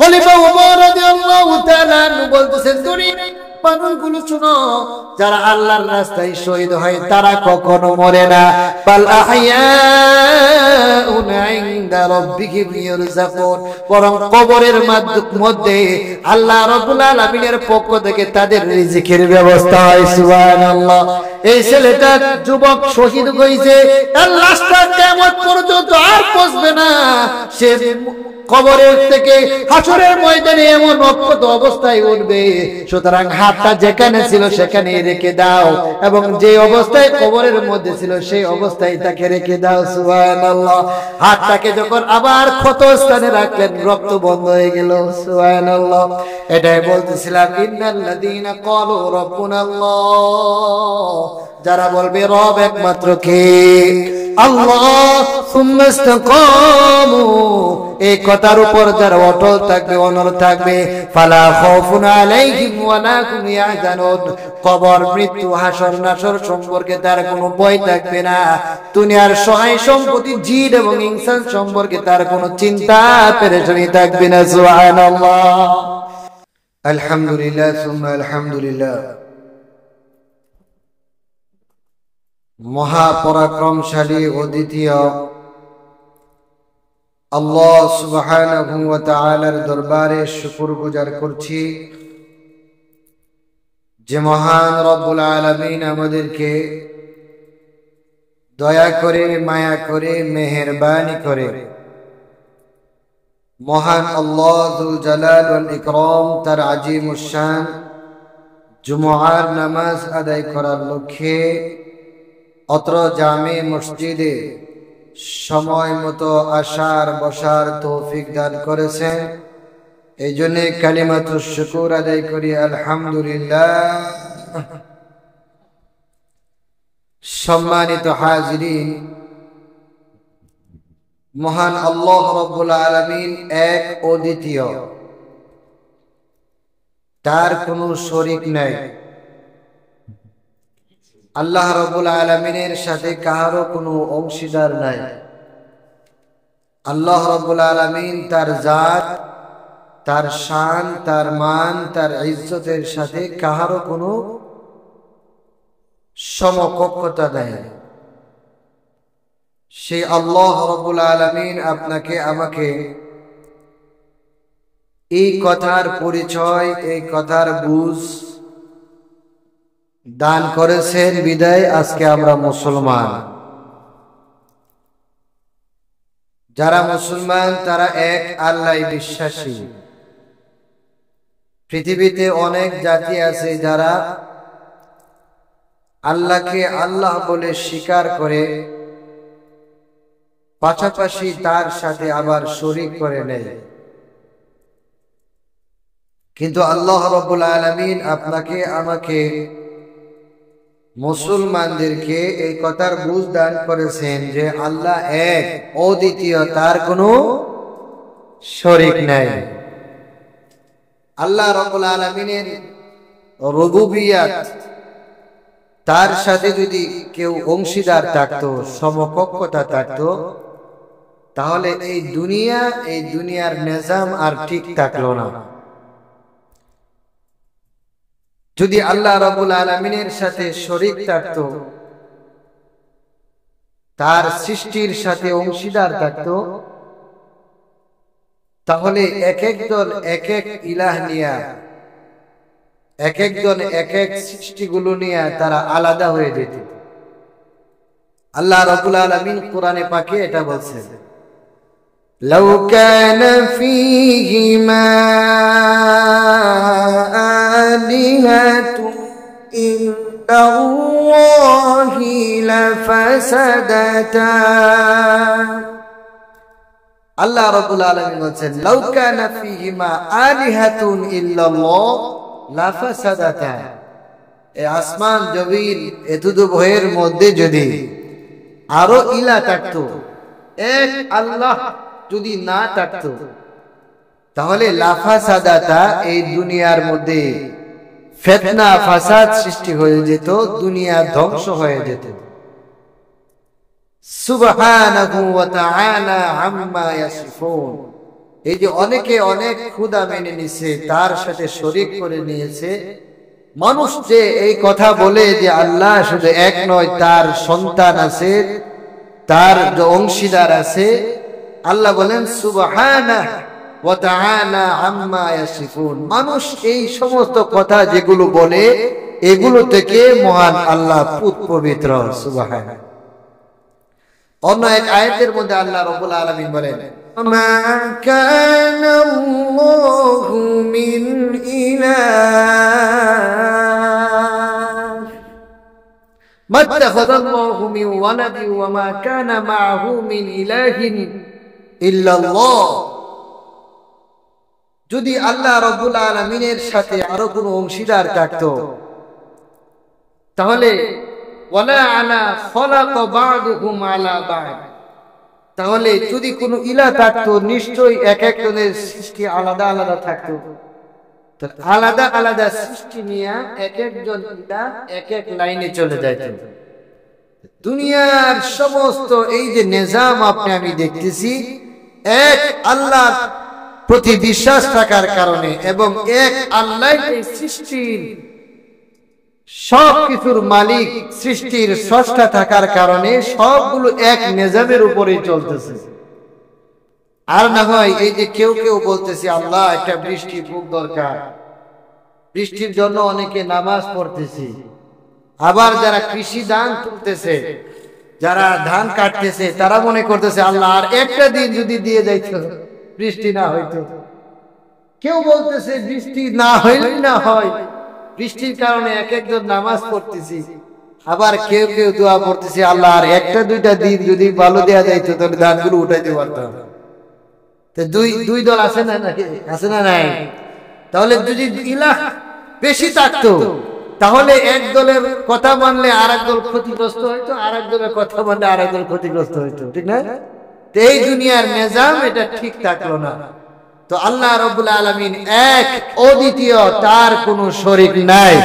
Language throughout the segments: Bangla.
খলিফা ওমর রাদিয়াল্লাহু তাআলা বলতেছেন, মানুষগুলো শুনো, যারা আল্লাহর রাস্তায় শহীদ হয় তারা কখনো মরে না, বাল আহইয়াউন ইনদা রাব্বিহিম ইরযাকুন, বরং কবরের মধ্যে আল্লাহ রাব্বুল আলামিনের পক্ষ থেকে তাদের রিজিকের ব্যবস্থা হয়। সুবহানাল্লাহ। এই ছেলেটা যুবক শহীদ হয়েছে, তার লাশটা কিয়ামত পর্যন্ত আর পৌঁছবে না, সে কবরের থেকে হাসরের ময়দানে এমন অক্ষত অবস্থায় উঠবে। সুতরাং হাতটা যেখানে ছিল সেখানে রেখে দাও, এবং যে অবস্থায় কবরের মধ্যে ছিল সেই অবস্থায় তাকে রেখে দাও। সুবহানাল্লাহ। হাতটাকে যখন আবার ক্ষত স্থানে রাখলেন, রক্ত বন্ধ হয়ে গেল। সুবহানাল্লাহ। এটাই বলতেছিলাম, ইন্নাল্লাযীনা ক্বালু রাব্বুনাল্লাহ, যারা বলবে রব একমাত্র কে, আল্লাহ, সুম্মা ইসতাকামু, এই কথার উপর যারা অটল থাকবে, অনড় থাকবে, ফালা খাউফুন আলাইহিম ওয়ালা হুম ইয়াহজানুন, কবর, মৃত্যু, হাসর নাসর সম্পর্কে তার কোনো ভয় থাকবে না। দুনিয়ার সহায় সম্পত্তি, জিন এবং ইনসান সম্পর্কে তার কোনো চিন্তা পেরেশানি থাকবে না। সুবহানাল্লাহ। আলহামদুলিল্লাহ সুম্মা আলহামদুলিল্লাহ। মহাপরাক্রমশালী অদ্বিতীয় আল্লাহ সুবহানাহু ওয়া তাআলার দরবারে শুকরগুজার করছি যে মহান রব্বুল আলামিন আমাদেরকে দয়া করে, মায়া করে, মেহেরবানি করে মহান আল্লাহ যুল জালাল ওয়াল ইকরাম তার আজিমুশ শান জুমআর নামাজ আদায় করার লক্ষ্যে অত্র জামে মসজিদে সময় মতো আসার বসার তৌফিক দান করেছেন। এই জন্য কালিমাতুশ শুকর আদায় করি, আলহামদুলিল্লাহ। সম্মানিত হাজিরিন, মহান আল্লাহ রাব্বুল আলামিন এক অদ্বিতীয়, তার কোনো শরীক নাই। আল্লাহ রাব্বুল আলামিনের সাথে কারো কোনো অংশীদার নাই। আল্লাহ রাব্বুল আলামিন তার জাত, তার শান, তার মান, তার ইজ্জতের সাথে কারো কোনো সমকক্ষতা নাই। সেই আল্লাহ রাব্বুল আলামিন আপনাকে আমাকে এই কথার পরিচয়, এই কথার বুঝ দান করেছেন বিদায় আজকে আমরা মুসলমান। যারা মুসলমান তারা এক আল্লাহই বিশ্বাসী। পৃথিবীতে অনেক জাতি আছে যারা আল্লাহকে আল্লাহ বলে স্বীকার করে, পাশাপাশি তার সাথে আবার শরীক করে নেয়। কিন্তু আল্লাহ রাব্বুল আলামিন আপনাকে আমাকে মুসলমানদেরকে এই কথার বুঝ দান করেছেন যে আল্লাহ এক, অদ্বিতীয়, তার কোনো শরীক নাই। আল্লাহ রাব্বুল আলামিনের রুবুবিয়াত, তার সাথে যদি কেউ অংশীদার থাকতো, সমকক্ষতা থাকতো, তাহলে এই দুনিয়ার নিজাম আর ঠিক থাকলো না। যদি আল্লাহ রাব্বুল আলামিনের সাথে শরীক থাকতো, তার সৃষ্টির সাথে অংশীদার থাকতো, তাহলে এক এক দল এক এক ইলাহ নিয়া, এক একজন এক এক সৃষ্টিগুলো নিয়ে তারা আলাদা হয়ে যেত। আল্লাহ রাব্বুল আলামিন কোরআনে পাকে এটা বলছেন, লাউ কানা ফীহিমা আলিহাতুন ইল্লাল্লাহি লাফাসাদাতা। আল্লাহ রাব্বুল আলামিন বলছেন, লাউ কানা ফীহিমা আলিহাতুন ইল্লাল্লাহ লাফাসাদাতা। এই আসমান জমিন এতদু ভয়ের মধ্যে যদি আরো ইলা থাকতো, এক আল্লাহ যদি না থাকতো, তাহলে লাফাসাদাতা, এই দুনিয়ার মধ্যে ফিতনা ফাসাদ সৃষ্টি হয়ে যেত, দুনিয়া ধ্বংস হয়ে যেত। সুবহানাহু ওয়া তাআলা আম্মা ইয়াসিফুন। এই যে অনেকে অনেক খোদা মেনে নিছে, তার সাথে শরীক করে নিয়েছে। মানুষ যে এই কথা বলে যে আল্লাহ শুধু এক নয়, তার সন্তান আছে, তার যে অংশীদার আছে, আল্লাহ বলেন সুবহানাহু ওয়া তাআলা আম্মা ইয়াসিফুন। মানুষ এই সমস্ত কথা যেগুলো বলে, এগুলো থেকে মহান আল্লাহ পবিত্র, সুবহানাহু। অন্য এক আয়াতের মধ্যে আল্লাহ রাব্বুল আলামিন বলেন মা কানা আল্লাহু মিন ইলাহ মাত্তাখাযাল্লাহু মিন ওয়ালাদি ওয়া মা কানা মা'হু মিন ইলাহিন ইল্লাল্লাহ। যদি আল্লাহ রাব্বুল আলামিনের সাথে আরো কোনো অংশীদার থাকতো, তাহলে ওয়ালা আলা খালাকা বা'দুহুম আলা বা'দ, তাহলে যদি কোনো ইলাহ থাকতো নিশ্চয়ই এক একজনের সৃষ্টি আলাদা আলাদা থাকতো। তো আলাদা আলাদা সৃষ্টি নিয়ে এক একজন ইলাহ এক এক লাইনে চলে যাইত। দুনিয়ার সমস্ত এই যে নিজাম আপনি আমি দেখতেছি, এক আল্লাহর প্রতি বিশ্বাস থাকার কারণে এবং এক আল্লাহ এই সৃষ্টির সব কিছুর মালিক, সৃষ্টির স্রষ্টা থাকার কারণে সবগুলো এক নিজামের উপরেই চলতেছে। আর না হয় এই যে কেউ কেউ বলতেছে আল্লাহ একটা বৃষ্টি খুব দরকার, বৃষ্টির জন্য অনেকে নামাজ পড়তেছি। আবার যারা কৃষি ধান তুলতেছে, যারা ধান কাটতেছে, তারা মনে করতেছে আল্লাহ আর একটা দিন যদি দিয়ে যাইতো, বৃষ্টি না হইতো। কেউ বলতেছে বৃষ্টি না হইলেই না হয়, বৃষ্টির কারণে এক একজন নামাজ পড়তেছি। আবার কেউ কেউ দোয়া পড়তেছে আল্লাহ আর একটা দুইটা দিন যদি ভালো দেয়া যাইতো, তাহলে ধানগুলো উঠাইতে পারতাম। তো দুই দল আছে না, আছে না নাই? তাহলে যদি ইলাহ বেশি থাকতো, তাহলে এক দলের কথা মানলে আর এক দল ক্ষতিগ্রস্ত হইতো, আর এক দলের কথা মানলে আর এক দল ক্ষতিগ্রস্ত হইতো, ঠিক না? তো এই দুনিয়ার নিজাম এটা ঠিক থাকলো না। তো আল্লাহ রাব্বুল আলামিন এক, অদ্বিতীয়, তার কোনো শরীক নাই।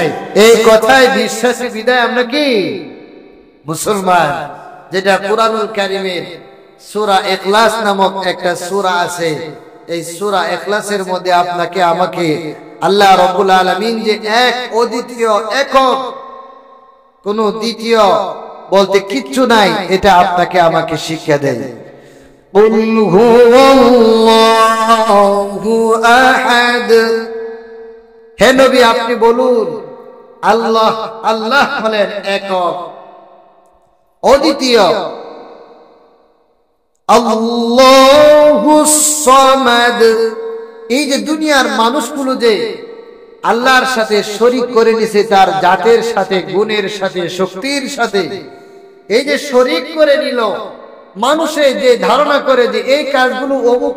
এই কথায় বিশ্বাসী বিদায় আমরা কি মুসলমান। যেটা কুরআনুল কারীমের সূরা ইখলাস নামক একটা সূরা আছে, এই সূরা ইখলাসের মধ্যে আপনাকে আমাকে আল্লাহ রাব্বুল আলামিন যে এক, অদ্বিতীয়, একক, কোনো দ্বিতীয় বলতে কিচ্ছু নাই, এটা আপনাকে আমাকে শিক্ষা দেয়। قل هو الله أحد। হে নবী আপনি বলুন আল্লাহ, আল্লাহ হলেন একক, অদ্বিতীয়। আল্লাহুস সামাদ। এই যে দুনিয়ার মানুষগুলো যে আল্লাহর সাথে শরীক করে নিছে, তার জাতের সাথে, গুণের সাথে, শক্তির সাথে, এই যে শরীক করে নিল, মানুষে যে ধারণা করে যে এই কাজগুলো অমুক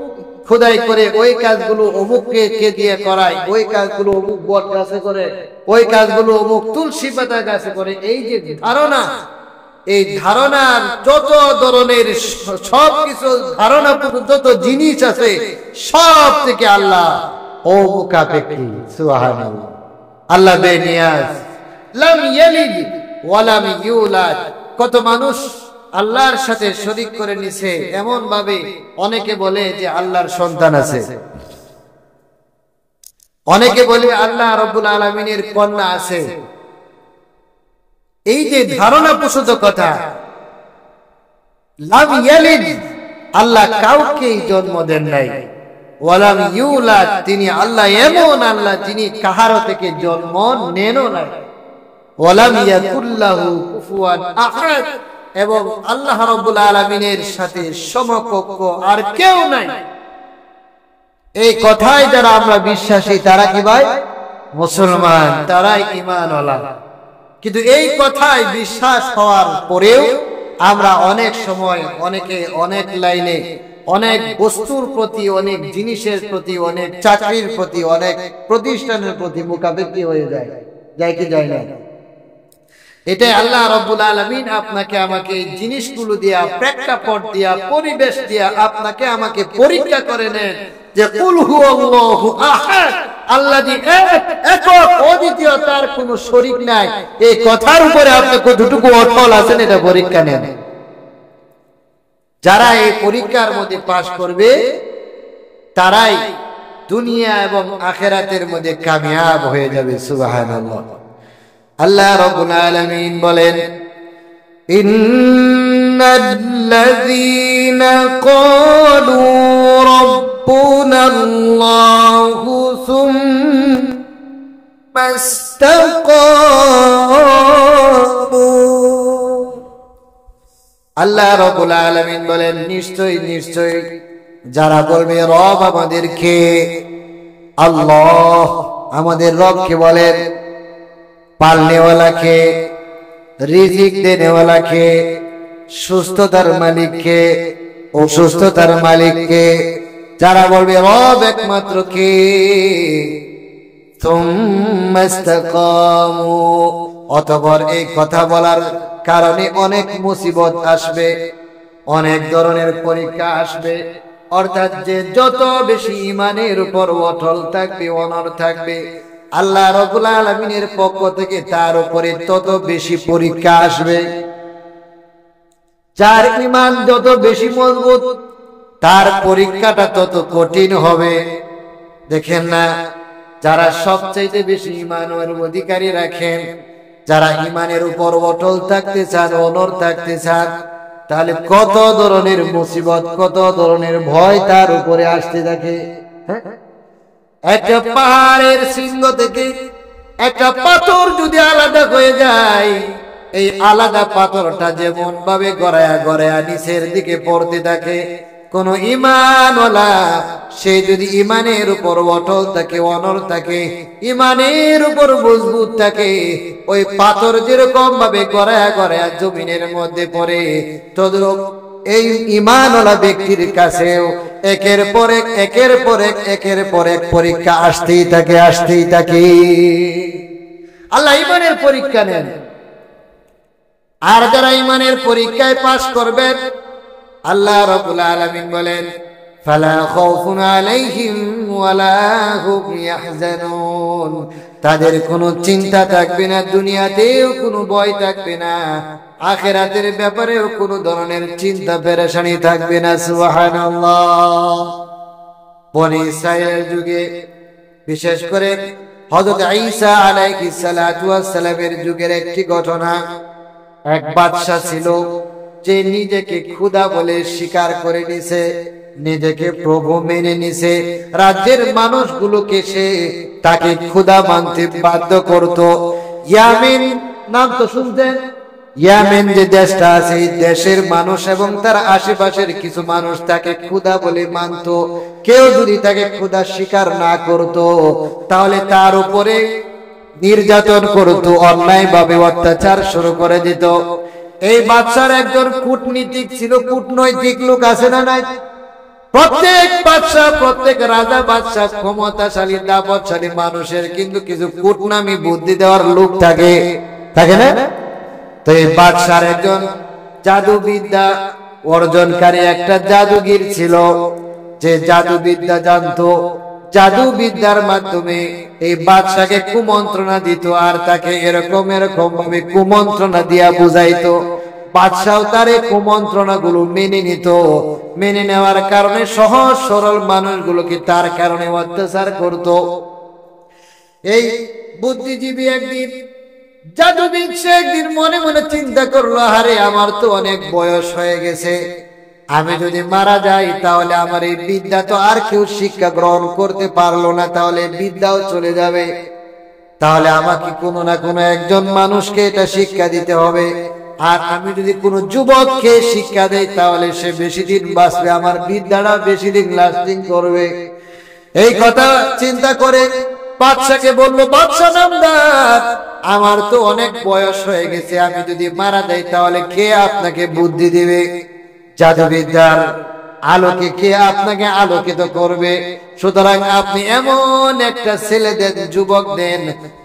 খোদাই করে, ওই কাজগুলো অমুককে কে দিয়ে করায়, ওই কাজগুলো অমুক বট গাছে করে, ওই কাজগুলো অমুক তুলসী পাতা গাছে করে, এই যে ধারণা, এই ধারণার যত ধরনের সব কিছু ধারণা, যত জিনিস আছে, সব থেকে আল্লাহ অমুখাপেক্ষী। সুবহানাল্লাহ। আল্লাহ বেনিয়াজ, লাম ইয়ালিদ ওয়া লাম ইউলাদ। কত মানুষ আল্লাহর সাথে শরীক করে নিছে, এমন ভাবে অনেকে বলে যে আল্লাহর সন্তান আছে, অনেকে বলে আল্লাহ রাব্বুল আলামিনের কন্যা আছে। এই যে ধারণা প্রসূত কথা, লাম ইয়ালিদ, আল্লাহ কাউকে জন্ম দেন নাই, ওয়ালাম ইউলাদ, তিনি আল্লাহ এমন আল্লাহ যিনি কাহারো থেকে জন্ম নেনও নাই, ওয়ালাম ইয়াকুল্লাহু কুফুয়ান আহাদ, এবং আল্লাহ রাব্বুল আলামিনের সাথে সমকক্ষ আর কেউ নাই। এই কথায় যারা আমরা বিশ্বাসী, তারা কি ভাই মুসলমান, তারাই ঈমানওয়ালা। কিন্তু এই কথায় বিশ্বাস হওয়ার পরেও আমরা অনেক সময় অনেকে অনেক লাইনে, অনেক বস্তুর প্রতি, অনেক জিনিসের প্রতি, অনেক চাকরির প্রতি, অনেক প্রতিষ্ঠানের প্রতি মুখাপেক্ষী হয়ে যায়, যায় কি যায় না? এটাই আল্লাহ রাব্বুল আলামিন আপনাকে আমাকে এই জিনিসগুলো দিয়া, প্রেক্ষাপট দিয়া, পরিবেশ দিয়া আপনাকে আমাকে পরীক্ষা করে নেন যে কুল হুয়াল্লাহু আহাদ, আল্লাহ জি এক, একক, অদ্বিতীয়, তার কোনো শরীক নাই। এই কথার উপরে আপনি কতটুকু অটল আছেন, এটা পরীক্ষা নেন। যারা এই পরীক্ষার মধ্যে পাশ করবে, তারাই দুনিয়া এবং আখিরাতের মধ্যে কামিয়াব হয়ে যাবে। সুবহানাল্লাহ। আল্লাহ রাব্বুল আলামিন বলেন, ইন্নাল্লাযীনা ক্বালু রাব্বুনাল্লাহু সুম্মা ইসতাকামু। আল্লাহ রাব্বুল আলামিন বলেন, নিশ্চয় নিশ্চয় যারা বলবে রব আমাদেরকে, আল্লাহ আমাদের রবকে বলেন, পালনেওয়ালাকে, রিজিক দেনেওয়ালাকে, সুস্থতার মালিককে, অসুস্থতার মালিককে, যারা বলবে রব একমাত্র কে, সুম্মা ইসতাকামু, অতঃপর এই কথা বলার কারণে অনেক মুসিবত আসবে, অনেক ধরনের পরীক্ষা আসবে। অর্থাৎ যে যত বেশি ঈমানের উপর অটল থাকবে, অনড় থাকবে, আল্লাহ রাব্বুল আলামিনের পক্ষ থেকে তার উপরে তত বেশি পরীক্ষা আসবে। যার ঈমান যত বেশি মজবুত, তার পরীক্ষাটা তত কঠিন হবে। দেখেন না, যারা সবচাইতে বেশি ঈমানের অধিকারী রাখেন, যারা ঈমানের উপর অটল থাকতে চান, অনড় থাকতে চান, তাহলে কত ধরনের মুসিবত, কত ধরনের ভয় তার উপরে আসতে থাকে। একটা পাহাড়ের শৃঙ্গ থেকে একটা পাথর যদি আলাদা হয়ে যায়, এই আলাদা পাথরটা যেমন ভাবে গড়ায়া গড়ায়া নিচের দিকে পড়তে থাকে, কোন ঈমানওয়ালা সে যদি ঈমানের উপর অটল থাকে, অনড় থাকে, ঈমানের উপর মজবুত থাকে, ওই পাথর যেরকম ভাবে গড়ায়া গড়ায়া জমিনের মধ্যে পড়ে, তদ্রূপ এই ঈমানওয়ালা ব্যক্তির কাছেও একের পর এক, একের পর এক, একের পর এক পরীক্ষা আসতেই থাকে, আসতেই থাকে। আল্লাহ ঈমানের পরীক্ষা নেন, আর যারা ঈমানের পরীক্ষায় পাশ করবেন, আল্লাহ রাব্বুল আলামিন বলেন, ফালা খাউফুন আলাইহিম ওয়ালা হুম ইয়াহজানুন, তাদের কোনো চিন্তা থাকবে না, দুনিয়াতেও কোনো ভয় থাকবে না, আখিরাতের ব্যাপারেও কোনো ধরনের চিন্তা পেরেশানি থাকবে না। সুবহানাল্লাহ। বনী ইসরাঈলের যুগে, বিশেষ করে হযরত ঈসা আলাইহিস সালাতু ওয়াস সালামের যুগের একটি ঘটনা। এক বাদশা ছিল, যে নিজেকে খোদা বলে স্বীকার করে নিছে, নিজেকে প্রভু মেনে নিছে, রাজ্যের মানুষগুলোকে সে তাকে খোদা মানতে বাধ্য করত। ইয়ামেন নাম তো শুনতেন, ইয়ামেন যে দেশটা আছে, এই দেশের মানুষ এবং তার আশেপাশের কিছু মানুষ তাকে খোদা বলে মানত। কেউ যদি তাকে খোদা স্বীকার না করত, তাহলে তার উপরে নির্যাতন করত, অন্যায় ভাবে অত্যাচার শুরু করে দিত। এই বাদশার একজন কূটনীতিক ছিল, কূটনৈতিক লোক আছে না নাই? প্রত্যেক বাদশা, প্রত্যেক রাজা বাদশা, ক্ষমতাশালী দাপটশালী মানুষের কিন্তু কিছু কূটনামি বুদ্ধি দেওয়ার লোক থাকে, থাকে না? তো এই বাদশার একজন জাদুবিদ্যা অর্জনকারী একটা জাদুগির ছিল, যে জাদুবিদ্যা জানতো। জাদুবিদ্যার মাধ্যমে এই বাদশাকে কুমন্ত্রণা দিত, আর তাকে এরকম এরকম ভাবে কুমন্ত্রণা দিয়া বুঝাইতো। বাদশাও তার এই কুমন্ত্রণা গুলো মেনে নিত। মেনে নেওয়ার কারণে সহজ সরল মানুষগুলোকে তার কারণে অত্যাচার করত। এই বুদ্ধিজীবী একদিন, জাদুবিদ সে একদিন মনে মনে চিন্তা করলো, আরে আমার তো অনেক বয়স হয়ে গেছে, আমি যদি মারা যাই তাহলে আমার এই বিদ্যা তো আর কেউ শিক্ষা গ্রহণ করতে পারলো না, তাহলে বিদ্যাও চলে যাবে। তাহলে আমাকে কোনো না কোনো একজন মানুষকে এটা শিক্ষা দিতে হবে। আর আমি যদি কোনো যুবককে শিক্ষা দেই তাহলে সে বেশি দিন বাঁচবে, আমার বিদ্যাটা বেশি দিন লাস্টিং করবে। এই কথা চিন্তা করে বাদশাকে বললো, বাদশা নামদার, আমার তো অনেক বয়স হয়ে গেছে, আমি যদি মারা যাই তাহলে কে আপনাকে বুদ্ধি দিবে? জাদুবিদ্যার আলোকে কে আপনাকে আলোকিত করবে? সুতরাং আপনি এমন একটা ছেলে দেন, যুবক দেন,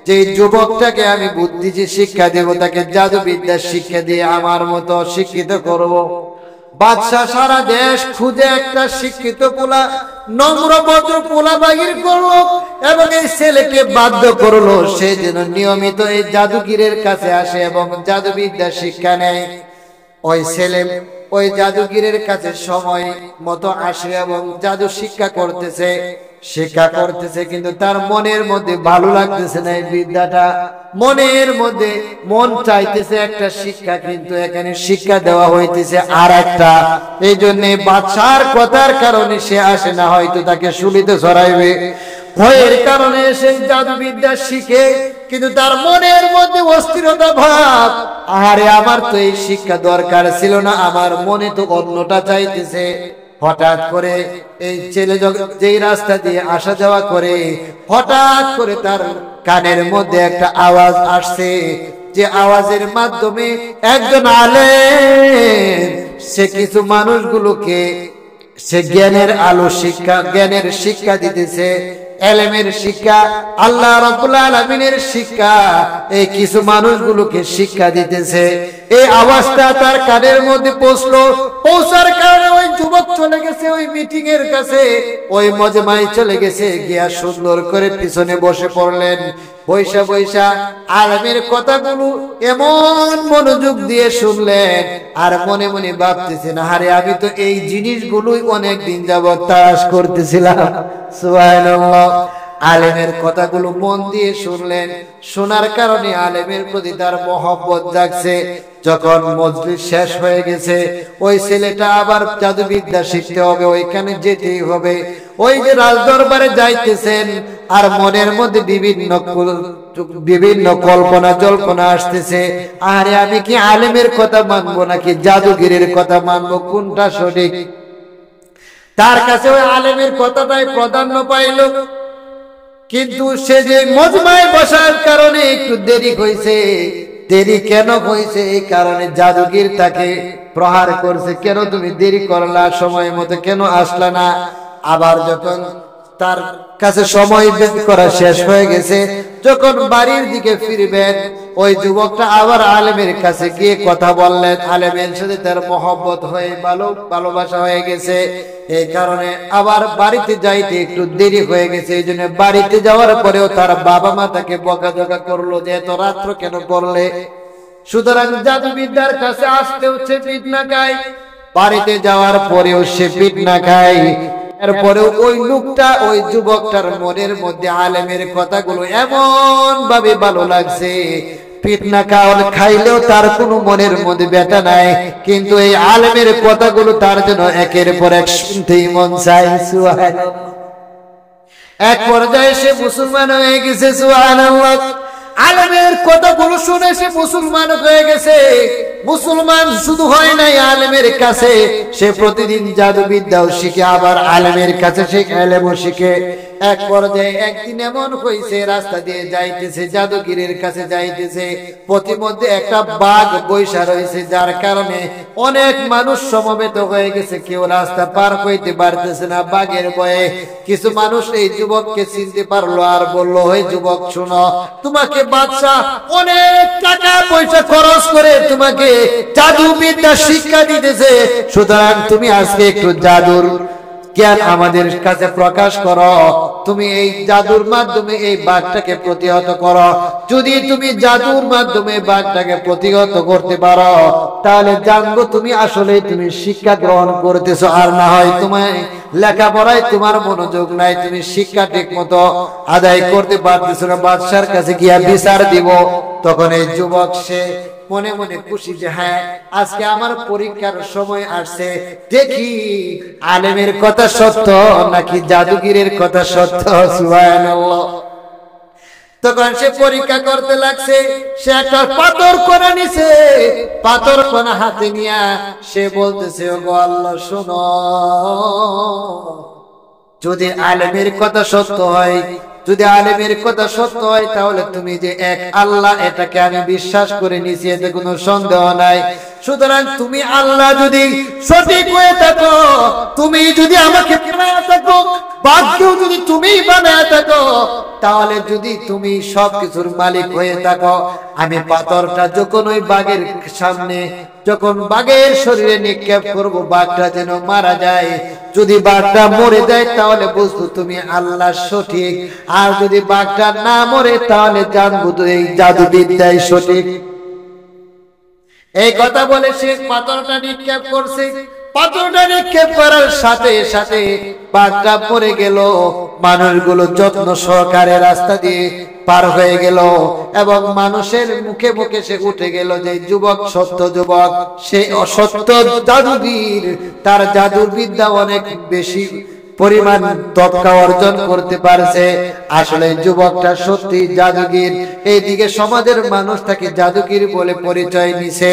যে যুবকটাকে আমি বুদ্ধি শিক্ষা দেব, তাকে জাদুবিদ্যার শিক্ষা দিয়ে আমার মতো শিক্ষিত করব। বাদশাহ সারা দেশ খুঁজে একটা শিক্ষিত পোলা, নম্র ভদ্র পোলা বাহির করলো এবং এই ছেলেকে বাধ্য করলো সে যেন নিয়মিত এই জাদুগিরের কাছে আসে এবং জাদুবিদ্যার শিক্ষা নেয়। ওই ছেলে ওই জাদুগিরের কাছে সময় মতো আসে এবং জাদু শিক্ষা করতেছে, কিন্তু তার মনের মধ্যে ভালো লাগতেছে না এই বিদ্যাটা। মনের মধ্যে মন চাইতেছে একটা শিক্ষা, কিন্তু এখানে শিক্ষা দেওয়া হইতেছে আর একটা। এই জন্য বাদশার কথার কারণে সে আসে না, হয়তো তাকে শুলিতে ছড়াইবে, ভয়ের কারণে সেই জাদুবিদ্যা শিখে, কিন্তু তার মনের মধ্যে অস্থিরতা ভাব। আরে আমার তো এই শিক্ষা দরকার ছিল না, আমার মনে তো অন্যটা চাইতেছে। হঠাৎ করে এই ছেলে যেই রাস্তা দিয়ে আসা যাওয়া করে, হঠাৎ করে তার কানের মধ্যে একটা আওয়াজ আসছে, যে আওয়াজের মাধ্যমে একজন আলেম সে কিছু মানুষগুলোকে সে জ্ঞানের আলো শিক্ষা, জ্ঞানের শিক্ষা দিতেছে, এলেমের শিক্ষা, আল্লাহ রাব্বুল আলামিনের শিক্ষা, এই কিছু মানুষগুলোকে শিক্ষা দিতেছে। এই আওয়াজটা তার কানের মধ্যে পৌঁছার কারণে ওই যুবক চলে গেছে ওই মিটিং এর কাছে, ওই মজমায় চলে গেছে, গিয়া সুন্দর করে পিছনে বসে পড়লেন। বৈশা আলেমের কথাগুলো এমন মনোযোগ দিয়ে শুনলেন, আর মনে মনে ভাবতেছেন, আরে আমি তো এই জিনিসগুলোই অনেক দিন যাবত তালাশ করতেছিলাম। সুবহানাল্লাহ। আলেমের কথাগুলো মন দিয়ে শুনলেন, শোনার কারণে আলেমের প্রতি তার মহব্বত জাগছে। যখন মজলিস শেষ হয়ে গেছে, ওই ছেলেটা আবার জাদুবিদ্যা শিখতে হবে, ওইখানে যেতেই হবে। ওই যে রাজদরবারে যাইতেছেন, আর মনের মধ্যে বিভিন্ন কল্পনা জল্পনা আসতেছে, আরে আমি কি আলেমের কথা মানবো নাকি জাদুগিরের কথা মানবো, কোনটা সঠিক? তার কাছে ওই আলেমের কথাটাই প্রাধান্য পাইল। কিন্তু সে যে মজমায় বসার কারণে একটু দেরি হয়েছে। দেরি কেন হয়েছে? এই কারণে জাদুগির তাকে প্রহার করছে, কেন তুমি দেরি করলা, সময় মতো কেন আসলা না? আবার যখন তার কাছে সময় বের করা শেষ হয়ে গেছে, যখন বাড়ির দিকে ফিরবেন, ওই যুবকটা আবার আলেমের কাছে গিয়ে কথা বললেন। আলেমের সাথে তার মহব্বত হয়ে ভালোবাসা হয়ে গেছে, এই কারণে আবার বাড়িতে যাইতে একটু দেরি হয়ে গেছে। এই জন্য বাড়িতে যাওয়ার পরেও তার বাবা মা তাকে বকাঝকা করলো যে এত রাত্র কেন করলে। সুতরাং জাদুবিদ্যার কাছে আসতে হচ্ছে পিঠ না খায়, বাড়িতে যাওয়ার পরেও সে পিঠ না খায়। এরপরেও ওই লোকটা, ওই যুবকটার মনের মধ্যে আলেমের কথাগুলো এমন ভাবে ভালো লাগছে, পিঠ না খাইলেও তার কোনো মনের মধ্যে ব্যথা নাই, কিন্তু এই আলেমের কথাগুলো তার জন্য একের পর এক শুনতেই মন চায়। সুবহানাল্লাহ। এক পর্যায়ে সে মুসলমান হয়ে গেছে। সুবহানাল্লাহ। আলেমের কথাগুলো শুনে সে মুসলমান হয়ে গেছে। মুসলমান শুধু হয় নাই, আলেমের কাছে সে প্রতিদিন জাদুবিদ্যাও শিখে, আবার আলেমের কাছে সে এলেমও শিখে। এক পর্যায়ে একদিন এমন হয়েছে, রাস্তা দিয়ে যাইতেছে, জাদুগিরের কাছে যাইতেছে, প্রতিমধ্যে একটা বাঘ বৈশা রয়েছে, যার কারণে অনেক মানুষ সমবেত হয়ে গেছে, কেউ রাস্তা পার হইতে পারতেছে না বাঘের ভয়ে। কিছু মানুষ এই যুবককে চিনতে পারলো আর বলল, হে যুবক শোনো, তোমাকে বাদশা অনেক টাকা পয়সা খরচ করে তোমাকে জাদুবিদ্যা শিক্ষা দিতেছে, সুতরাং তুমি আজকে একটু জাদুর জ্ঞান আমাদের কাছে প্রকাশ করো। তুমি এই জাদুর মাধ্যমে এই বাঘটাকে প্রতিহত করো। যদি তুমি জাদুর মাধ্যমে বাঘটাকে প্রতিহত করতে পারো, তাহলে জানবো তুমি আসলে তুমি শিক্ষা গ্রহণ করতেছো, আর না হয় তোমায় লেখাপড়ায় তোমার মনোযোগ নাই, তুমি শিক্ষা ঠিক মতো আদায় করতে পারতেছো না, বাদশার কাছে গিয়া বিচার দিব। তখন এই যুবক সে মনে মনে খুশি যে হ্যাঁ, আজকে আমার পরীক্ষার সময় আসছে, দেখি আলেমের কথা সত্য নাকি জাদুগিরের কথা সত্য। সুবহানাল্লাহ। তখন সে পরীক্ষা করতে লাগছে। সে একটা পাথর কোনা নিছে, পাথর কোনা হাতে নিয়া সে বলতেছে, ওগো আল্লাহ শোনো, যদি আলেমের কথা সত্য হয়, যদি আলেমের কথা সত্য হয়, তাহলে তুমি যে এক আল্লাহ এটাকে আমি বিশ্বাস করে নিয়েছি, এতে কোনো সন্দেহ নাই। সুতরাং তুমি আল্লাহ যদি সঠিক হয়ে থাকো, তুমি যদি আমাকে বানায় থাকো, বাঘকেও যদি তুমি বানায় থাকো, তাহলে যদি তুমি সবকিছুর মালিক হয়ে থাকো, আমি পাথরটা যখন ওই বাঘের সামনে, যখন বাঘের শরীরে নিক্ষেপ করব, বাঘটা যেন মারা যায়। যদি বাঘটা মরে যায় তাহলে বুঝবো তুমি আল্লাহ সঠিক, আর যদি বাঘটা না মরে তাহলে জানবো তো এই জাদুবিদ্যাই সঠিক। এই কথা বলে সে পাথরটা নিক্ষেপ করছে। পাথরটা নিক্ষেপ করার সাথে সাথে বাঘটা পড়ে গেল। মানুষগুলো যত্ন সহকারে রাস্তা দিয়ে পার হয়ে গেল এবং মানুষের মুখে মুখে সে উঠে গেল যে যুবক সত্য যুবক, সে অসত্য জাদুবীর, তার জাদুর বিদ্যা অনেক বেশি পরিমাণ তৎকা অর্জন করতে পারছে। আসলে যুবকটা সত্যি জাদুগীর। এইদিকে সমাজের মানুষ তাকে জাদুগীর বলে পরিচয় দিছে,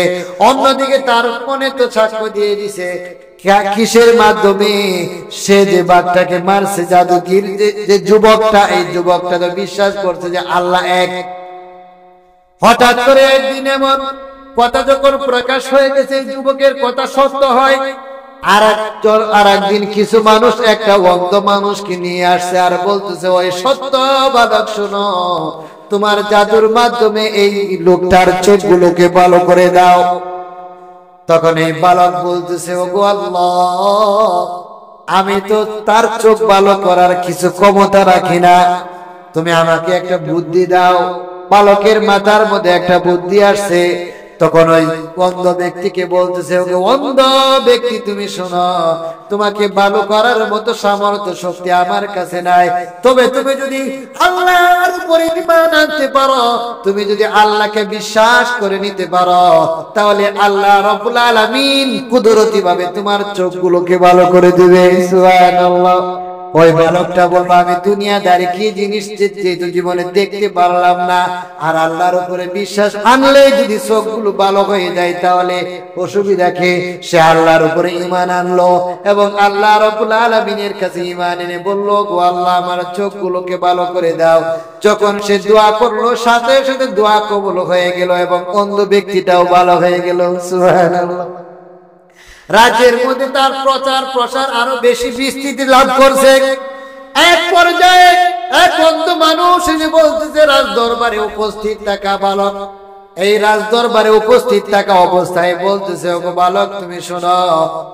অন্যদিকে তার মনে তো সাক্ষ্য দিয়ে দিছে কিসের মাধ্যমে? সে যে বাঘটাকে মারছে জাদুগীর যে যুবকটা, এই যুবকটা তো বিশ্বাস করছে যে আল্লাহ এক। হঠাৎ করে একদিন এমন কথা যখন প্রকাশ হয়ে গেছে, যুবকের কথা সত্য হয়। আর একদিন কিছু মানুষ একটা অন্ধ মানুষকে নিয়ে আসছে আর বলতেছে, ওই সত্য বালক শোনো, তোমার জাদুর মাধ্যমে এই লোকটার চোখগুলোকে ভালো করে দাও। তখন এই বালক বলতেছে, ওগো আল্লাহ, আমি তো তার চোখ ভালো করার কিছু ক্ষমতা রাখি না, তুমি আমাকে একটা বুদ্ধি দাও। বালকের মাথার মধ্যে একটা বুদ্ধি আসছে। তখন ওই অন্ধ ব্যক্তিকে বলতেছে, ওকে অন্ধ ব্যক্তি তুমি শোনো, তোমাকে ভালো করার মতো সামর্থ্য শক্তি আমার কাছে নাই, তবে তুমি যদি আল্লাহর উপরে ঈমান আনতে পারো, তুমি যদি আল্লাহকে বিশ্বাস করে নিতে পারো, তাহলে আল্লাহ রাব্বুল আলামিন কুদরতি ভাবে তোমার চোখগুলোকে ভালো করে দিবে। সুবহানাল্লাহ। ওই বালকটা বলবো, আমি দুনিয়াদারি কি জিনিস যেহেতু জীবনে দেখতে পারলাম না, আর আল্লাহর উপরে বিশ্বাস আনলে যদি চোখগুলো ভালো হয়ে যায় তাহলে অসুবিধা কি? সে আল্লাহর উপরে ঈমান আনলো এবং আল্লাহ রাব্বুল আলামিনের কাছে ঈমান এনে বলল, গো আল্লাহ, আমার চোখগুলোকে ভালো করে দাও। যখন সে দোয়া করলো, সাথে সাথে দোয়া কবুল হয়ে গেল এবং অন্ধ ব্যক্তিটাও ভালো হয়ে গেল। সুবহানাল্লাহ। রাজ্যের মধ্যে তার প্রচার প্রসার আরো বেশি বিস্তৃতি লাভ করছে। এক পর্যায়ে এক অন্ধ মানুষ এসে বলতেছে, রাজ দরবারে উপস্থিত থাকা বালক, এই রাজ দরবারে উপস্থিত থাকা অবস্থায় বলতেছে, ওগো বালক, তুমি শোনো,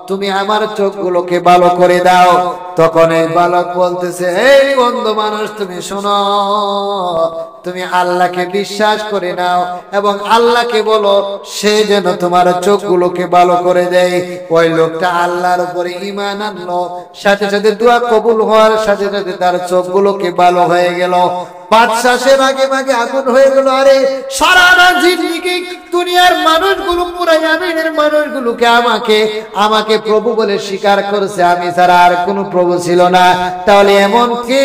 তুমি আমার চোখগুলোকে ভালো করে দাও। তখন এই বালক বলতেছে, এই অন্ধ মানুষ, তুমি শোনো, তুমি আল্লাহকে বিশ্বাস করে নাও এবং আল্লাহকে বলো সে যেন তোমার চোখগুলোকে ভালো করে দেয়। ওই লোকটা আল্লাহর উপরে ঈমান আনলো, সাথে সাথে দোয়া কবুল হওয়ার সাথে সাথে তার চোখগুলোকে ভালো হয়ে গেল। বাদশা সে ভাগে ভাগে আগুন হয়ে গেল। আরে সারা জিন্দেগি দুনিয়ার মানুষগুলো, পুরা ইয়ামিনের মানুষগুলোকে আমাকে প্রভু বলে স্বীকার করেছে, আমি ছাড়া আর কোনো প্রভু ছিল না। তাহলে এমন কে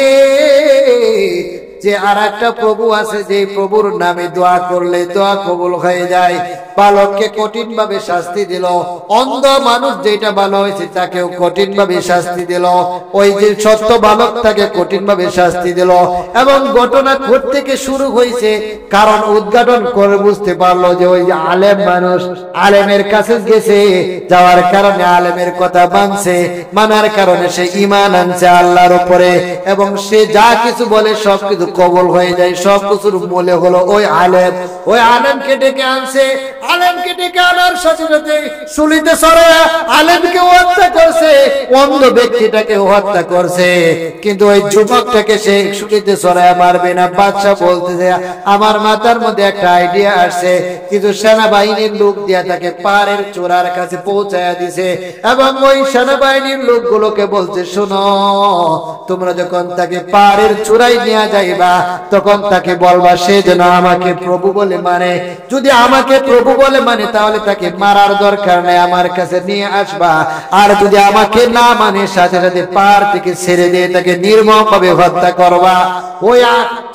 যে আর একটা প্রভু আছে, যে প্রভুর নামে দোয়া করলে দোয়া কবুল হয়ে যায়? বালককে কঠিন ভাবে শাস্তি দিল। অন্ধ মানুষ যেটা ভালো হয়েছে তাকেও কঠিন ভাবে শাস্তি দিল। ওই যে সত্য বালক তাকে কঠিন ভাবে শাস্তি দিল। এবং ঘটনা থেকে শুরু হয়েছে, কারণ উদ্ঘাটন করে বুঝতে পারলো যে ওই যে আলেম মানুষ, আলেমের কাছে গেছে, যাওয়ার কারণে আলেমের কথা মানছে, মানার কারণে সে ঈমান আনছে আল্লাহর উপরে এবং সে যা কিছু বলে সবকিছু কবুল হয়ে যায়। সবকিছুর মূলে হলো ওই আলেম। ওই আলেমকে ডেকে আনছে, আলেমকে ডেকে আনার সাথে সাথে সুলিতে সরায়া আলেমকে হত্যা করছে, অন্ধ ব্যক্তিটাকে হত্যা করছে। কিন্তু ওই যুবকটাকে সে সুলিতে সরায়া মারবে না। বাদশা বলতেছে, আমার মাথার মধ্যে একটা আইডিয়া আসছে, কিন্তু সেনাবাহিনীর লোক দিয়া তাকে পাহাড়ের চূড়ার কাছে পৌঁছায়া দিছে এবং ওই সেনাবাহিনীর লোকগুলোকে বলছে, শোনো, তোমরা যখন তাকে পাহাড়ের চূড়ায় নিয়ে যাইবা, তখন তাকে বলবা সে যেন আমাকে প্রভু বলে মানে। যদি আমাকে প্রভু বলে মানে তাহলে তাকে মারার দরকার নেই, আমার কাছে নিয়ে আসবা। আর যদি আমাকে না মানে, সাথে সাথে পাহাড় থেকে ছেড়ে দিয়ে তাকে নির্মমভাবে হত্যা করবা। ওই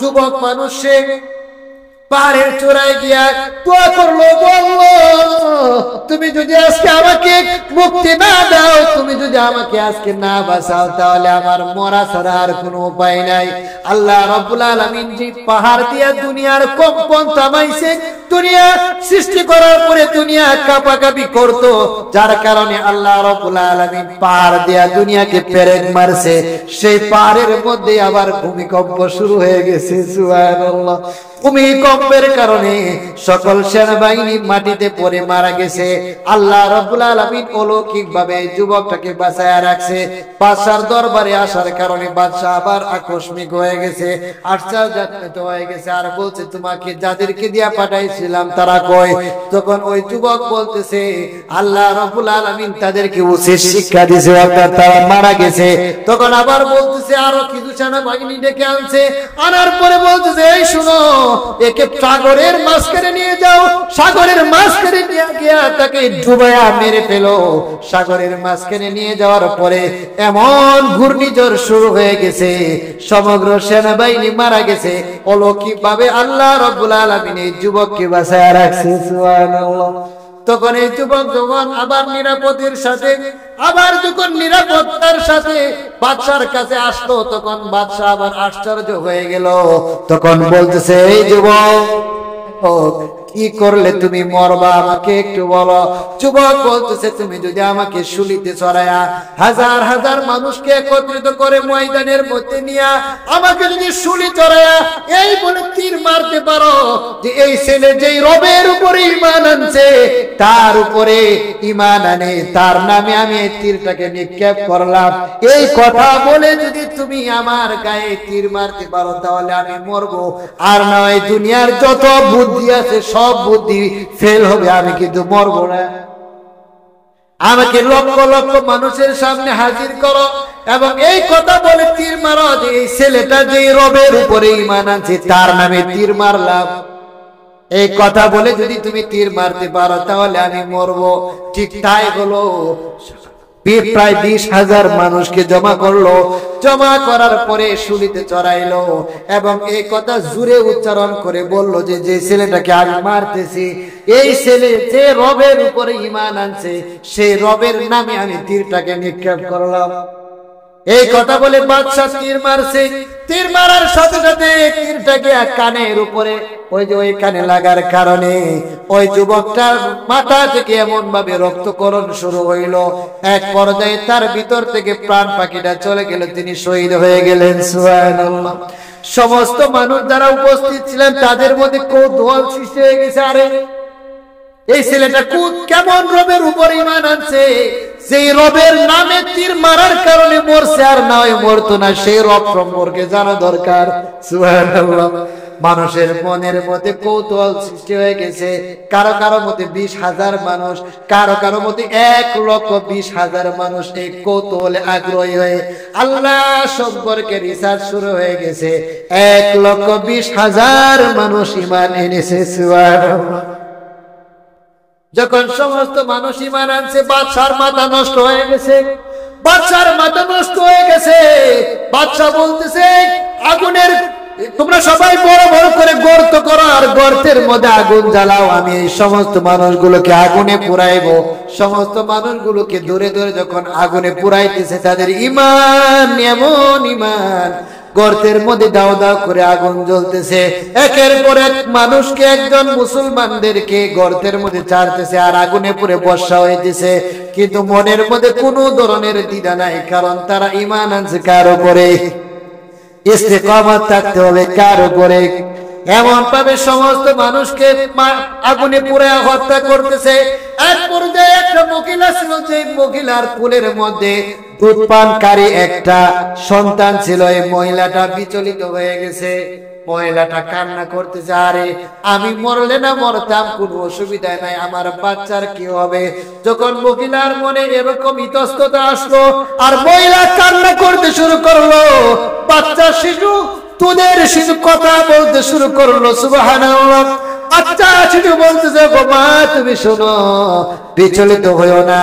যুবক মানুষ সে পাহাড়ের চূড়ায় গিয়া দোয়া করলো, বললো, তুমি যদি আজকে আমাকে মুক্তি না দাও, তুমি যদি আমাকে আজকে না বাঁচাও, তাহলে আমার মরা ছাড়া আর কোনো উপায় নাই। আল্লাহ রাব্বুল আলামিন যে পাহাড় দিয়া দুনিয়ার কম্পন থামাইছে, দুনিয়া সৃষ্টি করার পরে দুনিয়া কাঁপাকাঁপি করতো, যার কারণে আল্লাহ রাব্বুল আলামিন পাহাড় দিয়া দুনিয়াকে পেরেক মারছে। সেই পাহাড়ের মধ্যে আবার ভূমিকম্প শুরু হয়ে গেছে। সুবহানাল্লাহ। ভূমিকম্পের কারণে সকল সেনাবাহিনী মাটিতে পড়ে মারা গেছে। আল্লাহ রাব্বুল আলামিন অলৌকিকভাবে যুবকটাকে বাঁচায়া রাখছে। বাদশার দরবারে আসার কারণে বাদশা আবার আকস্মিক হয়ে গেছে, আশ্চর্যান্বিত হয়ে গেছে আর বলছে, তোমাকে যাদেরকে দিয়া পাঠাইছি পাঠাইছিলাম তারা কই? তখন ওই যুবক বলতেছে আল্লাহ রাব্বুল আলামিন তাদেরকে উচিত শিক্ষা দিয়েছে, অর্থাৎ তারা মারা গেছে। তখন আবার বলতেছে আরো কিছু সেনাবাহিনী ডেকে আনছে, আনার পরে বলতেছে এই শুনো, একে সাগরের মাঝখানে নিয়ে যাও, সাগরের মাঝখানে নিয়ে গিয়া তাকে ডুবাইয়া মেরে ফেলো। সাগরের মাঝখানে নিয়ে যাওয়ার পরে এমন ঘূর্ণিঝড় শুরু হয়ে গেছে, সমগ্র সেনাবাহিনী মারা গেছে। অলৌকিকভাবে আল্লাহ রাব্বুল আলামিন এই যুবককে বাঁচায় রাখছে। সুবহানাল্লাহ। তখন এই যুবক যখন আবার নিরাপদের সাথে, আবার যখন নিরাপত্তার সাথে বাদশার কাছে আসলো, তখন বাদশা আবার আশ্চর্য হয়ে গেল। তখন বলতেছে এই যুবক, কি করলে তুমি মরবা, আমাকে একটু বলো। যুবক বলতেছে তুমি যদি আমাকে শুলিতে চড়ায়া হাজার হাজার মানুষকে একত্রিত করে ময়দানের মধ্যে নিয়া আমাকে যদি শুলি চড়ায়া এই বলে তীর মারতে পারো যে এই ছেলে যেই রবের উপরে ঈমান আনছে তার উপরে ঈমান আনে, তার নামে আমি এই তীরটাকে নিক্ষেপ করলাম, এই কথা বলে যদি তুমি আমার গায়ে তীর মারতে পারো তাহলে আমি মরবো, আর নয় দুনিয়ার যত বুদ্ধি আছে সব বুদ্ধি ফেল হবে, আমি কিন্তু মরবো না। আমাকে লক্ষ লক্ষ মানুষের সামনে হাজির করো এবং এই কথা বলে তীর মারো যে এই ছেলেটা যে রবের উপরে ঈমান আনছে তার নামে তীর মারলাম। এই কথা বলে যদি তুমি তীর মারতে পারো তাহলে আমি মরবো। ঠিক তাই হলো। প্রায় 20,000 মানুষকে জমা করলো, জমা করার পরে শুলিতে চড়াইলো এবং এই কথা জুড়ে উচ্চারণ করে বলল যে যে ছেলেটাকে আমি মারতেছি এই ছেলে যে রবের উপরে ঈমান আনছে সেই রবের নামে আমি তীরটাকে নিক্ষেপ করলাম। এই কথা বলে বাদশা তীর মারছে। তীর মারার সাথে সাথে তীরটাকে কানের উপরে ওই যে ওই কানে লাগার কারণে ওই যুবকটার মাথা থেকে এমন ভাবে রক্তক্ষরণ শুরু হইল, এক পর্যায়ে তার ভিতর থেকে প্রাণ পাখিটা চলে গেল, তিনি শহীদ হয়ে গেলেন। সুবহানাল্লাহ। সমস্ত মানুষ যারা উপস্থিত ছিলেন তাদের মধ্যে কৌতূহল সৃষ্টি হয়ে গেছে, আরে এই ছেলেটা কেমন রবের উপর ঈমান আনছে, সেই রবের নামে তীর মারার কারণে মরছে, আর নয় মরতো না, সেই রব সম্পর্কে জানা দরকার। সুবহানাল্লাহ। মানুষের মনের মধ্যে কৌতূহল সৃষ্টি হয়ে গেছে। কারো কারো মধ্যে 20,000 মানুষ, কারো কারো মধ্যে 1,20,000 মানুষ এই কৌতূহলে আগ্রহী হয়ে আল্লাহ সম্পর্কে রিসার্চ শুরু হয়ে গেছে। 1,20,000 মানুষ ঈমান এনেছে। সুবহানাল্লাহ। যখন সমস্ত মানুষ ঈমান আনছে বাদশার মাথা নষ্ট হয়ে গেছে, বাদশার মাথা নষ্ট হয়ে গেছে। বাদশা বলতেছে আগুনের, তোমরা সবাই বড় বড় করে গর্ত করো আর গর্তের মধ্যে আগুন জ্বালাও, আমি এই সমস্ত মানুষগুলোকে আগুনে পুরাইবো। সমস্ত মানুষগুলোকে ধরে ধরে যখন আগুনে পুরাইতেছে তাদের ঈমান এমন ঈমান, গর্তের মধ্যে দাও দাও করে আগুন জ্বলতেছে। একের পর এক মানুষকে, একজন মুসলমানদেরকে গর্তের মধ্যে ছাড়তেছে আর আগুনে পুড়ে বর্ষা হইতেছে, কিন্তু মনের মধ্যে কোনো ধরনের দ্বিধা নাই, কারণ তারা ঈমান আনছে কার উপরে? ইস্তেকামত থাকতে হবে কার উপরে? এমন ভাবে সমস্ত মানুষকে আগুনে পুড়ে হত্যা করতেছে। এক পর্যায়ে একটা মহিলা ছিল, যে মহিলার কোলের মধ্যে দুধ পানকারী একটা সন্তান ছিল। এই মহিলাটা বিচলিত হয়ে গেছে, মহিলাটা কান্না করতেছে, আরে আমি মরলে না মরতাম, কোনো অসুবিধা নাই, আমার বাচ্চার কি হবে? যখন মহিলার মনে এরকম ইতস্ততা আসলো আর মহিলা কান্না করতে শুরু করলো, বাচ্চা শিশু তোদের শিশু কথা বলতে শুরু করলো। সুবহানাল্লাহ। আচ্ছা শিশু বলতেছে, গো মা তুমি শোনো, বিচলিত হইও না,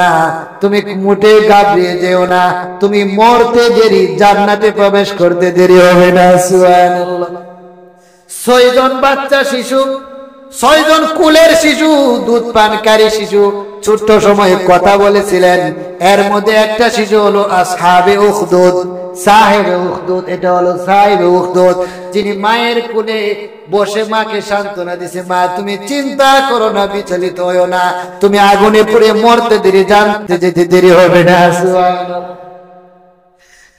তুমি মোটে ঘাবড়িয়ে যেও না, তুমি মরতে দেরি, জান্নাতে প্রবেশ করতে দেরি হবে না। সুবহানাল্লাহ। 6 জন বাচ্চা শিশু, 6 জন কুলের শিশু, দুধ পানকারী শিশু ছোট্ট সময়ে কথা বলেছিলেন। এর মধ্যে একটা শিশু হলো আসহাবে উখদুদ, সাহেবে উখদুদ। এটা হলো সাহেবে উখদুদ, যিনি মায়ের কোলে বসে মাকে সান্ত্বনা দিছে, মা তুমি চিন্তা করো না, বিচলিত হইও না, তুমি আগুনে পুড়ে মরতে দেরি, জানতে যেতে দেরি হবে না। সুবহানাল্লাহ।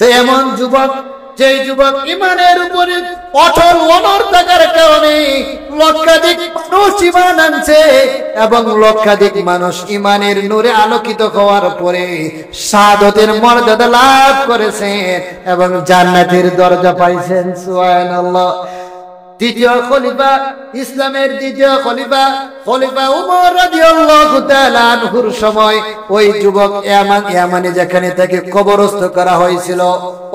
তো এমন যুবক, যে যুবক ঈমানের উপরে অটল অনড় থাকার কারণে লক্ষাধিক মানুষ ঈমান আনছে এবং লক্ষাধিক মানুষ ঈমানের নূরে আলোকিত হওয়ার পরে শাহাদাতের মর্যাদা লাভ করেছেন এবং জান্নাতের দরজা পাইছেন। সুবহানাল্লাহ। তৃতীয় খলিফা, ইসলামের দ্বিতীয় খলিফা খলিফা উমর রাদিয়াল্লাহু তাআলা আনহুর সময় ওই যুবক ইয়ামানে যেখানে তাকে কবরস্থ করা হয়েছিল,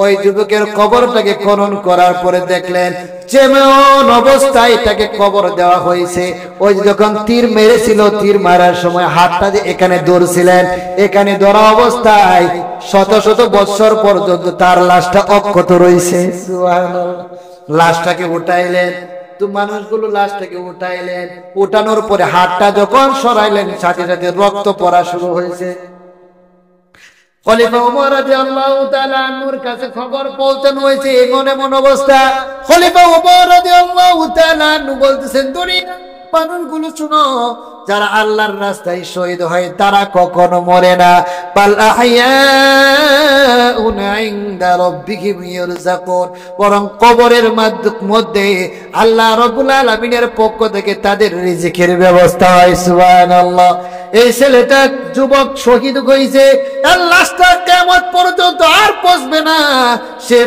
ওই যুবকের কবরটাকে খনন করার পরে দেখলেন যেমন অবস্থায় তাকে কবর দেওয়া হয়েছে, ওই যখন তীর মেরেছিল, তীর মারার সময় হাতটা এখানে ধরছিলেন, এখানে ধরা অবস্থায় শত শত বছর পর্যন্ত তার লাশটা অক্ষত রয়েছে। সুবহানাল্লাহ। লাশটাকে উঠাইলেন, তো মানুষগুলো লাশটাকে উঠাইলেন, উঠানোর পরে হাতটা যখন সরাইলেন সাথে সাথে রক্ত পড়া শুরু হয়েছে। খলিফা ওমর রাদিয়াল্লাহু তাআলা আনহুর কাছে খবর পৌঁছানো হয়েছে এমন এমন অবস্থা। খলিফা ওমর রাদিয়াল্লাহু তাআলা আনহু বলতেছেন, দুনিয়া মানুষগুলো শুনো, যারা আল্লাহর রাস্তায় শহীদ হয় তারা কখনো মরে না, বাল আহইয়াউন ইনদা রাব্বিহিম ইরযাকুন, বরং কবরের মধ্যে আল্লাহ রাব্বুল আলামিনের পক্ষ থেকে তাদের রিজিকের ব্যবস্থা হয়। সুবহানাল্লাহ। এই ছেলেটা যুবক শহীদ হয়েছে, আর লাশটা কিয়ামত পর্যন্ত আর পৌঁছবে না, সে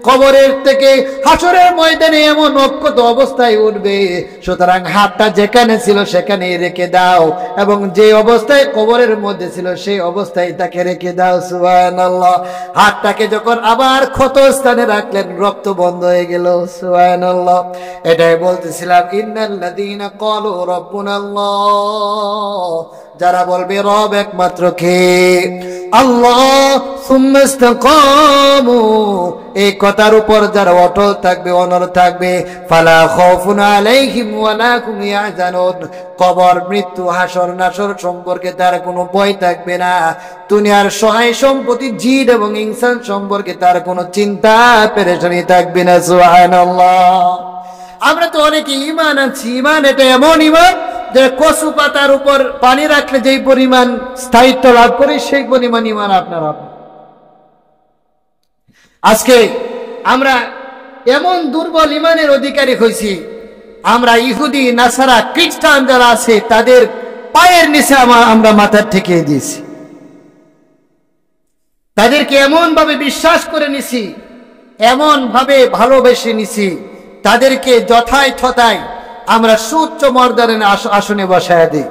কবরের থেকে হাসরের ময়দানে এমন অক্ষত অবস্থায় উঠবে। সুতরাং হাতটা যেখানে ছিল সেখানেই রেখে দাও, এবং যে অবস্থায় কবরের মধ্যে ছিল সেই অবস্থায় তাকে রেখে দাও। সুবহানাল্লাহ। হাতটাকে যখন আবার ক্ষত স্থানে রাখলেন, রক্ত বন্ধ হয়ে গেল। সুবহানাল্লাহ। এটাই বলতেছিলাম, ইন্নাল্লাযীনা ক্বালু রাব্বুনাল্লাহ, যারা বলবে রব একমাত্র কে, আল্লাহ, সুম্মা ইসতাকামু, এই কথার উপর যারা অটল থাকবে, অনড় থাকবে, ফালা খাউফুন আলাইহিম ওয়ালা হুম ইয়াহজানুন, কবর, মৃত্যু, হাসর নাসর সম্পর্কে তার কোনো ভয় থাকবে না। দুনিয়ার সহায় সম্পত্তি, জিন এবং ইনসান সম্পর্কে তার কোনো চিন্তা পেরেশানি থাকবে না। সুবহানাল্লাহ। আমরা তো অনেকে ঈমান আছি, ঈমান এটা এমন ঈমান যে কচু পাতার উপর পানি রাখলে যেই পরিমাণ স্থায়িত্ব লাভ করে সেই পরিমাণ ঈমান আপনার। আজকে আমরা এমন দুর্বল ঈমানের অধিকারী হয়েছি, আমরা ইহুদি, নাসারা, খ্রিস্টান যারা আছে তাদের পায়ের নিচে আমরা মাথা ঠেকিয়ে দিয়েছি। তাদেরকে এমন ভাবে বিশ্বাস করে নিছি, এমন ভাবে ভালোবেসে নিছি, তাদেরকে যথায় তথায় আমরা সুউচ্চ মর্যাদার আসনে বসায় দিই।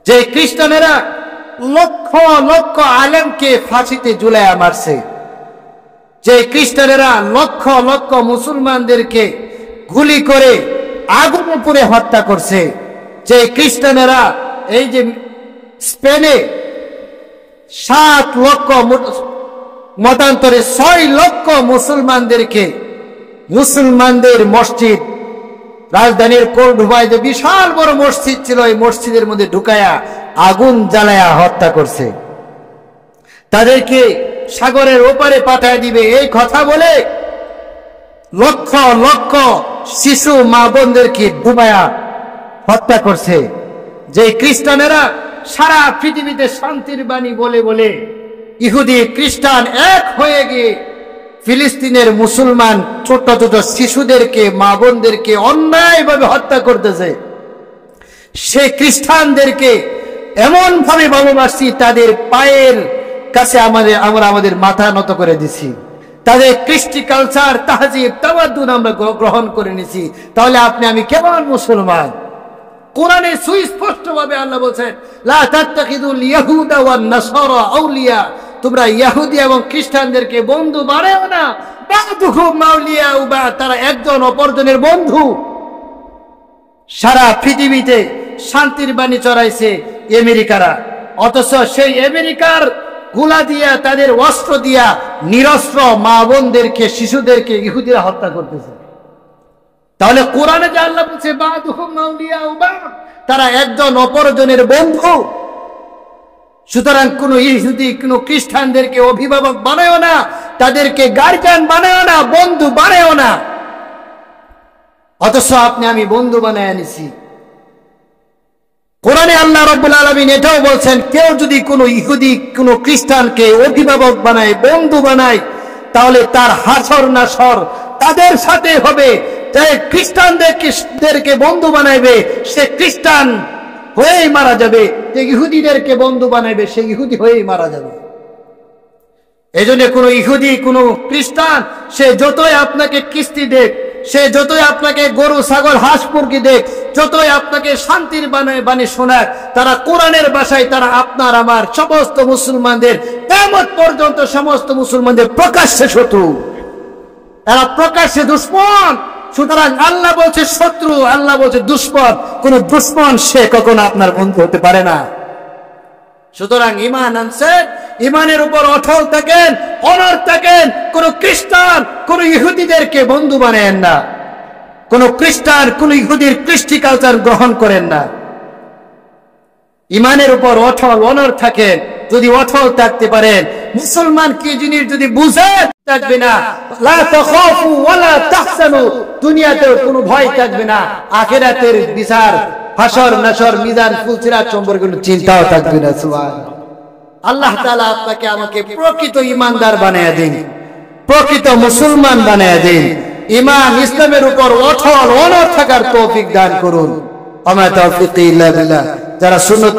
যে খ্রিস্টানেরা লক্ষ লক্ষ আলেমকে ফাঁসিতে ঝুলাইয়া মারছে, যে খ্রিস্টানেরা লক্ষ লক্ষ মুসলমানদেরকে গুলি করে আগুনে পুড়ে হত্যা করছে, যে খ্রিস্টানেরা এই যে স্পেনে 7 লক্ষ মতান্তরে 6 লক্ষ মুসলমানদেরকে, মুসলমানদের মসজিদ, রাজধানীর কোর্ডোবায় যে বিশাল বড় মসজিদ ছিল, এই মসজিদের মধ্যে ঢুকায়া আগুন জ্বালায়া হত্যা করছে, তাদেরকে সাগরের ওপারে পাঠায় দিবে এই কথা বলে লক্ষ লক্ষ শিশু মা বোনদেরকে ডুবায়া হত্যা করছে। যে খ্রিস্টানেরা সারা পৃথিবীতে শান্তির বাণী বলে বলে ইহুদি খ্রিস্টান এক হয়ে গিয়ে ফিলিস্তিনের মুসলমান ছোট ছোট শিশুদেরকে, মা বোনদেরকে অন্যায়ভাবে হত্যা করতেছে, সে খ্রিস্টানদেরকে এমন ভাবে ভালোবাসি, তাদের পায়ের কাছে আমরা আমাদের মাথা নত করে দিছি, তাদের কৃষ্টি, কালচার, তাহজিব, তামাদ্দুন আমরা গ্রহণ করে নিছি। তাহলে আপনি আমি কেমন মুসলমান? কোরআনে সুস্পষ্ট ভাবে আল্লাহ বলেন, লা তাত্তাখিদুল ইয়াহুদা ওয়ান নাসারা আউলিয়া, তোমরা ইহুদি এবং খ্রিস্টানদেরকে বন্ধু বানাও না, বাদুহুম মাউলিয়াউ বা, তারা একজন অপরজনের বন্ধু। সারা পৃথিবীতে শান্তির বাণী চড়াইছে আমেরিকারা, অথচ সেই আমেরিকার গুলা দিয়া, তাদের অস্ত্র দিয়া নিরস্ত্র মা বোনদেরকে, শিশুদেরকে ইহুদিরা হত্যা করতেছে। তাহলে কোরআনে যে আল্লাহ বলছে বাদুহুম মাউলিয়াউ বা, তারা একজন অপরজনের বন্ধু। সুতরাং কোন ইহুদি, কোন খ্রিস্টানদেরকে অভিভাবক বানায়ও না, তাদেরকে গার্জিয়ান বানায়ও না, বন্ধু বানায়ও না। অথচ আপনি আমি বন্ধু বানায় নিছি। কোরআনে আল্লাহ রাব্বুল আলামিন এটাও বলছেন, কেউ যদি কোনো ইহুদি, কোনো খ্রিস্টানকে অভিভাবক বানায়, বন্ধু বানায়, তাহলে তার হাসর নাসর তাদের সাথে হবে। যে খ্রিস্টানদেরকে বন্ধু বানাইবে সে খ্রিস্টান হয়েই মারা যাবে, যে ইহুদিদেরকে বন্ধু বানাইবে সে ইহুদি হয়েই মারা যাবে। এই জন্য কোনো ইহুদি, কোনো খ্রিস্টান, সে যতই আপনাকে কিস্তি দেখ, সে যতই আপনাকে গরু ছাগল হাঁস মুরগি দেখ, যতই আপনাকে শান্তির বাণী শোনাক, তারা কোরআনের ভাষায় তারা আপনার আমার সমস্ত মুসলমানদের কিয়ামত পর্যন্ত সমস্ত মুসলমানদের প্রকাশ্যে শত্রু, তারা প্রকাশ্যে দুশমন। সুতরাং আল্লাহ বলছে শত্রু, আল্লাহ বলছে দুশমন। কোন দুশমন সে কখনো আপনার বন্ধু হতে পারে না। সুতরাং ঈমান আনছেন, ঈমানের উপর অটল থাকেন, অনড় থাকেন। কোন খ্রিস্টান কোন ইহুদিদেরকে বন্ধু বানায়েন না, কোন খ্রিস্টান কোন ইহুদির কৃষ্টি কালচার গ্রহণ করেন না। ঈমানের উপর অটল অনড় থাকেন। যদি অটল থাকতে পারেন, মুসলমান কি জিনিস যদি বুঝে থাকবে না, লা তাখাফু ওয়ালা তাহসানু, দুনিয়াতেও কোনো ভয় থাকবে না, আখিরাতের বিচার হাসর নাসর মিজান ফুলসিরাত সম্পর্কে কোনো চিন্তাও থাকবে না। সুবহানাল্লাহ। আল্লাহ তাআলা আপনাকে আমাকে প্রকৃত ঈমানদার বানায়া দিন, প্রকৃত মুসলমান বানায়া দিন। ঈমান ইসলামের উপর অটল অনড় থাকার তৌফিক দান করুন। আমা তাওফীকি ইল্লা বিল্লাহ। যারা সুন্নাত